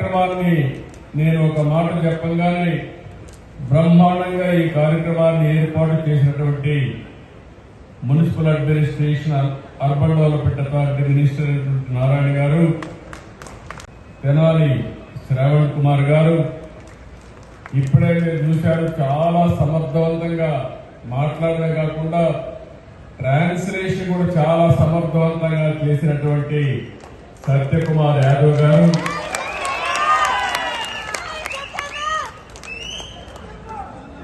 కార్యక్రమాన్ని నేను ఒక మాట చెప్పగానే బ్రహ్మాండంగా ఈ కార్యక్రమాన్ని ఏర్పాటు చేసినటువంటి municipal administration urban development authority minister Narayana గారు, తెనాలి శ్రావణ్ కుమార్ గారు, ఇప్పుడే మీరు చూశారు చాలా సమర్థవంతంగా మాట్లాడమే కాకుండా ట్రాన్స్లేషన్ కూడా చాలా సమర్థవంతంగా చేసినటువంటి సత్యకుమార్ యాదవ్ గారు,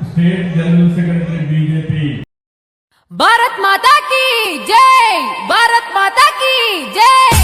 state general secretary BJP. Bharat Mata కీ జై, భారత్ మాతా కీ జై.